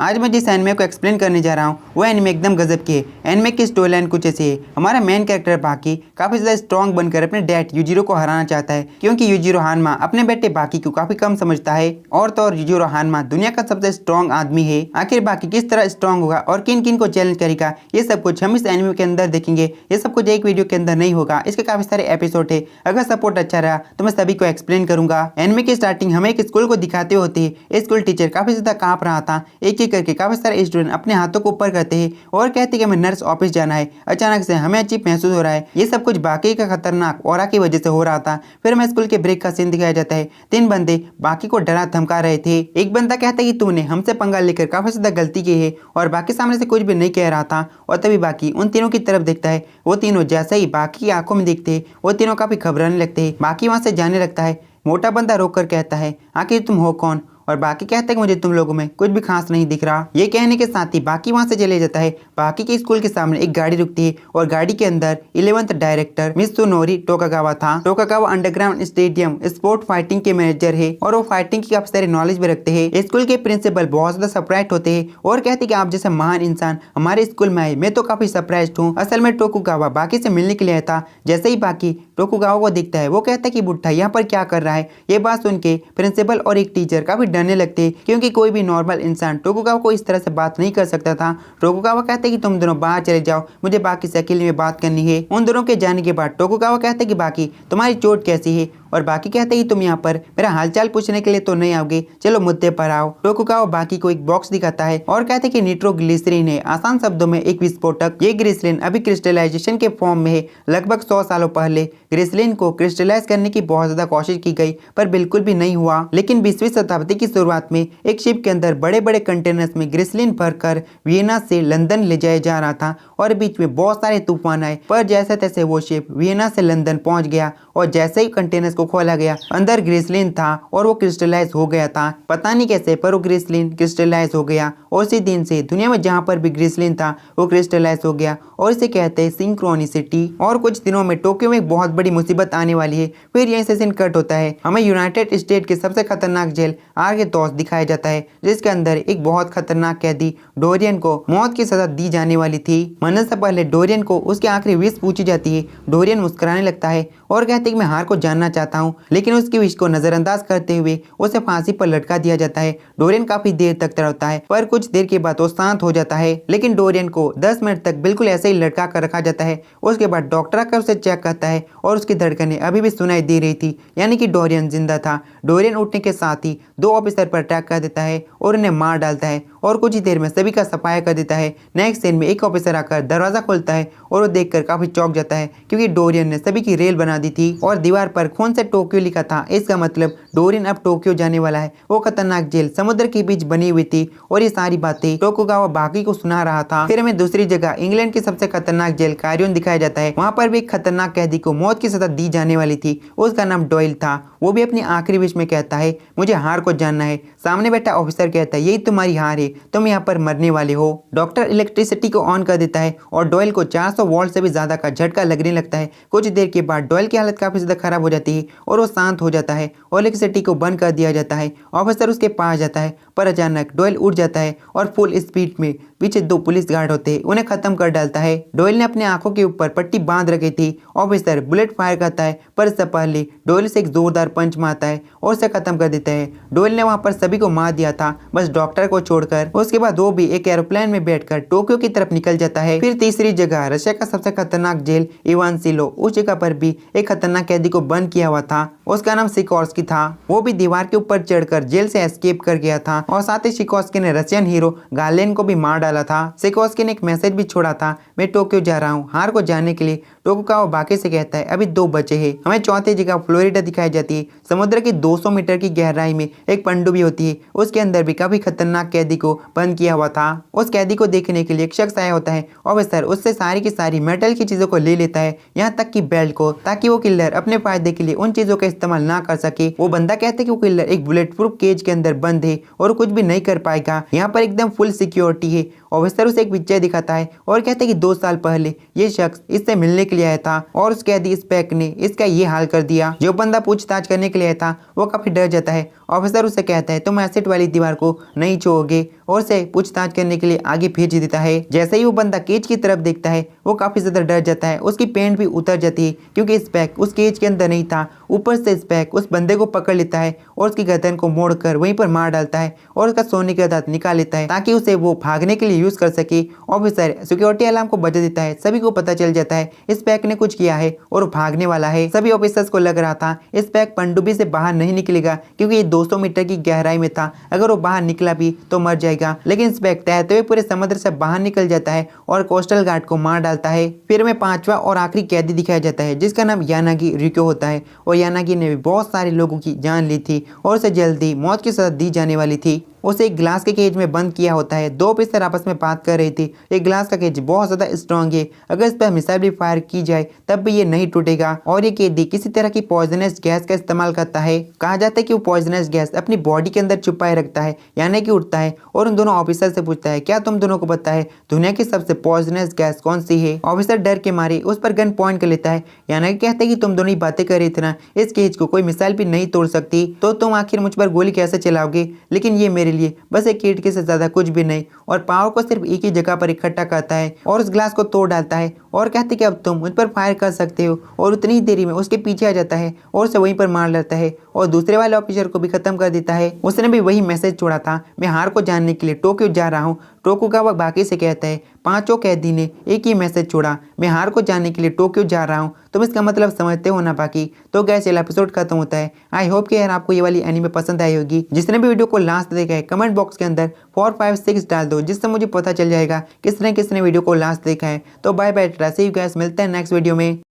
आज मैं जिस एनिमे को एक्सप्लेन करने जा रहा हूँ वो एनिमे एकदम गजब की है। एनिमे की स्टोरी लाइन कुछ ऐसी है। हमारा मेन कैरेक्टर बाकी काफी ज्यादा स्ट्रॉन्ग बनकर अपने डैड यूजिरो को हराना चाहता है, क्योंकि यूजिरो हानमा अपने बेटे बाकी को काफी कम समझता है। और तो और यूजिरो हानमा दुनिया का सबसे स्ट्रॉन्ग आदमी है। आखिर बाकी किस तरह स्ट्रॉन्ग होगा और किन किन को चैलेंज करेगा, ये सब कुछ हम इस एनिमे के अंदर देखेंगे। ये सब कुछ एक वीडियो के अंदर नहीं होगा, इसके काफी सारे एपिसोड है। अगर सपोर्ट अच्छा रहा तो मैं सभी को एक्सप्लेन करूंगा। एनिमे की स्टार्टिंग हमें एक स्कूल को दिखाते होते हैं। स्कूल टीचर काफी ज्यादा कांप रहा था। एक एक करके काफी सारे स्टूडेंट अपने हाथों को ऊपर करते हैं और कहते हैं कि हमें नर्स ऑफिस जाना है। अचानक से हमें अजीब महसूस हो रहा है। ये सब कुछ बाकी का खतरनाक ऑरा की वजह से हो रहा था। फिर हमें स्कूल के ब्रेक का सीन दिखाया जाता है। 3 बंदे बाकी को डरा धमका रहे थे। एक बंदा कहता है कि तूने हमसे पंगा लेकर काफी ज्यादा गलती की है, और बाकी सामने से कुछ भी नहीं कह रहा था। और तभी बाकी उन तीनों की तरफ देखता है। वो तीनों जैसे ही बाकी की आंखों में दिखते हैं, वो तीनों काफी घबराने लगते हैं। बाकी वहां से जाने लगता है। मोटा बंदा रोक कर कहता है, आखिर तुम हो कौन? और बाकी कहता है कि मुझे तुम लोगों में कुछ भी खास नहीं दिख रहा। ये कहने के साथ ही बाकी वहां से चले जाता है। बाकी के स्कूल के सामने एक गाड़ी रुकती है और गाड़ी के अंदर 11th डायरेक्टर मित्सुनोरी टोकागावा था। टोकागावा अंडरग्राउंड स्टेडियम स्पोर्ट फाइटिंग के मैनेजर है और वो फाइटिंग की काफी सारी नॉलेज भी रखते हैं। स्कूल के प्रिंसिपल बहुत ज्यादा सरप्राइज होते हैं और कहते हैं कि आप जैसे महान इंसान हमारे स्कूल में आए। मैं तो काफी सरप्राइज हूँ। असल में टोकुगावा बाकी से मिलने के लिए आया था। जैसे ही बाकी टोकुगावा को दिखता है, वो कहता है कि बुढ़ा यहाँ पर क्या कर रहा है। ये बात सुन के प्रिंसिपल और एक टीचर काफी डरने लगते, क्योंकि कोई भी नॉर्मल इंसान टोकुगावा को इस तरह से बात नहीं कर सकता था। टोकुगावा कहते हैं कि तुम दोनों बाहर चले जाओ, मुझे बाकी से अकेले में बात करनी है। उन दोनों के जाने के बाद टोकुगावा कहते हैं कि बाकी तुम्हारी चोट कैसी है, और बाकी कहते हैं कि तुम यहाँ पर मेरा हालचाल पूछने के लिए तो नहीं आओगे, चलो मुद्दे पर आओ। टोकुगावा बाकी को एक बॉक्स दिखाता है और कहते हैं कि निट्रोग्लिसरीन है, आसान शब्दों में एक विस्फोटक। ये ग्लिसरीन अभी क्रिस्टलाइजेशन के फॉर्म में है। लगभग 100 सालों पहले ग्लिसरीन को क्रिस्टलाइज करने की बहुत ज्यादा कोशिश की गई, पर बिल्कुल भी नहीं हुआ। लेकिन 20वीं शताब्दी की शुरुआत में एक शिप के अंदर बड़े बड़े कंटेनर्स में ग्लिसरीन भरकर वियना से लंदन ले जाया जा रहा था, और बीच में बहुत सारे तूफान आए। पर जैसे तैसे वो शिप वियना से लंदन पहुंच गया, और जैसे ही कंटेनर्स को खोला गया, अंदर ग्लिसरीन था और वो क्रिस्टलाइज हो गया था। पता नहीं कैसे, पर वो ग्लिसरीन क्रिस्टलाइज हो गया, और उसी दिन से दुनिया में जहाँ पर भी ग्लिसरीन था वो क्रिस्टलाइज हो गया, और इसे कहते हैं सिंक्रोनिसिटी। और कुछ दिनों में टोक्यो में एक बहुत बड़ी मुसीबत आने वाली है। फिर यहीं से सीन कट होता है। हमें यूनाइटेड स्टेट के सबसे खतरनाक जेल आर्गेतोस दिखाया जाता है, जिसके अंदर एक बहुत खतरनाक कैदी डोरियन को मौत की सजा दी जाने वाली थी। मरने से पहले डोरियन को उसकी आखिरी विश पूछी जाती है। डोरियन मुस्कुराने लगता है और कहते हैं कि मैं हार को जानना चाहता हूँ, लेकिन उसकी विश को नजरअंदाज करते हुए उसे फांसी पर लटका दिया जाता है। डोरियन काफी देर तक तड़पता है, पर कुछ देर के बाद वो शांत हो जाता है। लेकिन डोरियन को 10 मिनट तक बिल्कुल ऐसे ही लटका कर रखा जाता है। उसके बाद डॉक्टर आकर उसे चेक करता है और उसकी धड़कनें अभी भी सुनाई दे रही थी, यानी कि डोरियन जिंदा था। डोरियन उठने के साथ ही 2 ऑफिसर पर अटैक कर देता है और उन्हें मार डालता है, और कुछ ही देर में सभी का सफाया कर देता है। नेक्स्ट सीन में एक ऑफिसर आकर दरवाजा खोलता है और वो देखकर काफी चौंक जाता है, क्योंकि डोरियन ने सभी की रेल बना दी थी और दीवार पर खून से टोक्यो लिखा था। इसका मतलब डोरियन अब टोक्यो जाने वाला है। वो खतरनाक जेल समुद्र के बीच बनी हुई थी, और ये सारी बातें टोकुगावा बाकी को सुना रहा था। फिर हमें दूसरी जगह इंग्लैंड की सबसे खतरनाक जेल कारियोन दिखाया जाता है। वहाँ पर भी एक खतरनाक कैदी को मौत की सजा दी जाने वाली थी। उसका नाम डॉयल था। वो भी अपनी आखिरी विश में कहता है, मुझे हार को जानना है। सामने बैठा ऑफिसर कहता है, यही तुम्हारी हार है, तुम यहाँ पर मरने वाले हो। डॉक्टर इलेक्ट्रिसिटी को ऑन कर देता है और डॉयल को 400 वोल्ट से भी ज्यादा का झटका लगने लगता है। कुछ देर के बाद डॉयल की हालत काफी ज्यादा खराब हो जाती है और वो शांत हो जाता है, और इलेक्ट्रिसिटी को बंद कर दिया जाता है। ऑफिसर उसके पास जाता है, पर अचानक डॉयल उड़ जाता है और फुल स्पीड में पीछे 2 पुलिस गार्ड होते हैं, उन्हें खत्म कर डालता है। डॉयल ने अपने आंखों के ऊपर पट्टी बांध रखी थी। ऑफिसर बुलेट फायर करता है, पर इससे पहले डॉयल से एक जोरदार पंच मारता है और उसे खत्म कर देता है। डॉयल ने वहां पर सभी को मार दिया था, बस डॉक्टर को छोड़कर। उसके बाद वो भी एक एरोप्लेन में बैठकर टोक्यो की तरफ निकल जाता है। फिर तीसरी जगह रशिया का सबसे खतरनाक जेल इवानसिलो, उस जगह पर भी एक खतरनाक कैदी को बंद किया हुआ था। उसका नाम सिकोर्स्की था। वो भी दीवार के ऊपर चढ़कर जेल से एस्केप कर गया था, और साथ ही सिकोर्स्की ने रशियन हीरो गालेन को भी मार डाला था। सिकोर्स्की ने एक मैसेज भी छोड़ा था, मैं टोक्यो जा रहा हूँ। हार को जानने के लिए टोकुगावा बाकी से कहता है, अभी 2 बचे हैं। हमें चौथी जगह फ्लोरिडा दिखाई जाती है। समुद्र की 200 मीटर की गहराई में एक पनडुब्बी होती है। उसके अंदर भी काफी खतरनाक कैदी को बंद किया हुआ था। उस कैदी को देखने के लिए एक शख्स आया होता है। ऑफिसर उससे सारी की सारी मेटल की चीजों को ले लेता है, यहाँ तक कि बेल्ट को, ताकि वो किलर अपने फायदे के लिए उन चीजों का इस्तेमाल ना कर सके। वो बंदा कहता है कि वो किलर एक बुलेट प्रूफ केज के अंदर बंद है और कुछ भी नहीं कर पाएगा। यहाँ पर एकदम फुल सिक्योरिटी है। ऑफिसर उसे एक पिक्चर दिखाता है और कहते हैं कि 2 साल पहले ये शख्स इससे मिलने के लिए आया था, और उस कैदी स्पेक ने इसका ये हाल कर दिया। जो बंदा पूछताछ करने के लिए आया था वो काफी डर जाता है। ऑफिसर उसे कहता है, तुम एसिड वाली दीवार को नहीं छोड़ोगे, और उसे पूछताछ करने के लिए आगे भेज देता है। जैसे ही वो बंदा केज की तरफ देखता है वो काफी ज्यादा डर जाता है, उसकी पैंट भी उतर जाती है क्योंकि स्पैक उस केज के अंदर नहीं था। ऊपर से स्पैक उस बंदे को पकड़ लेता है और उसकी गर्दन को मोड़कर वहीं पर मार डालता है और उसका सोने का दांत निकाल लेता है ताकि उसे वो भागने के लिए यूज कर सके। ऑफिसर सिक्योरिटी अलार्म को बजा देता है, सभी को पता चल जाता है स्पैक ने कुछ किया है और भागने वाला है। सभी ऑफिसर्स को लग रहा था स्पैक पनडुब्बी से बाहर नहीं निकलेगा क्योंकि ये 200 मीटर की गहराई में था, अगर वो बाहर निकला भी तो मर जाएगा। लेकिन स्पैक तैरते हुए पूरे समुद्र से बाहर निकल जाता है और कोस्टल गार्ड को मार डालता है। फिर में पांचवा और आखिरी कैदी दिखाया जाता है जिसका नाम यानागी रिको होता है और यानागी ने भी बहुत सारे लोगों की जान ली थी और उसे जल्दी मौत की सजा दी जाने वाली थी। उसे एक ग्लास के केज में बंद किया होता है। दो ऑफिसर आपस में बात कर रही थी। एक ग्लास का केज बहुत ज्यादा स्ट्रॉन्ग है, अगर इस पर मिसाइल भी फायर की जाए तब भी ये नहीं टूटेगा और ये कैदी किसी तरह की पॉइजनस गैस का इस्तेमाल करता है। कहा जाता है कि वो पॉइजनस गैस अपनी बॉडी के अंदर छुपाए रखता है। यानी कि उठता है और उन दोनों ऑफिसर से पूछता है क्या तुम दोनों को पता है दुनिया की सबसे पॉइजनस गैस कौन सी है। ऑफिसर डर के मारे उस पर गन पॉइंट कर लेता है। यानी कि कहते हैं कि तुम दोनों ही बातें कर रही थी ना, इस केज को कोई मिसाइल भी नहीं तोड़ सकती, तो तुम आखिर मुझ पर गोली कैसे चलाओगे। लेकिन ये मेरे लिए बस एक किटकी से ज्यादा कुछ भी नहीं और पावर को सिर्फ एक ही जगह पर इकट्ठा करता है और उस ग्लास को तोड़ डालता है और कहते कि अब तुम मुझ पर फायर कर सकते हो और उतनी ही देरी में उसके पीछे आ जाता है और उसे वहीं पर मार लेता है और दूसरे वाले ऑफिसर को भी खत्म कर देता है। उसने भी वही मैसेज छोड़ा था, मैं हार को जानने के लिए टोक्यो जा रहा हूँ। टोकुगावा बाकी से कहता है पांचों कैदी ने एक ही मैसेज छोड़ा, मैं हार को जानने के लिए टोक्यो जा रहा हूँ। तुम इसका मतलब समझते हो ना बाकी। तो गैस ये एपिसोड खत्म होता है। आई होप कि यार आपको ये वाली एनीमे पसंद आई होगी। जिसने भी वीडियो को लास्ट देखा है कमेंट बॉक्स के अंदर 4, 5, 6 डाल दो जिससे मुझे पता चल जाएगा किसने वीडियो को लास्ट देखा है। तो bye bye, see you guys, मिलते हैं नेक्स्ट वीडियो में।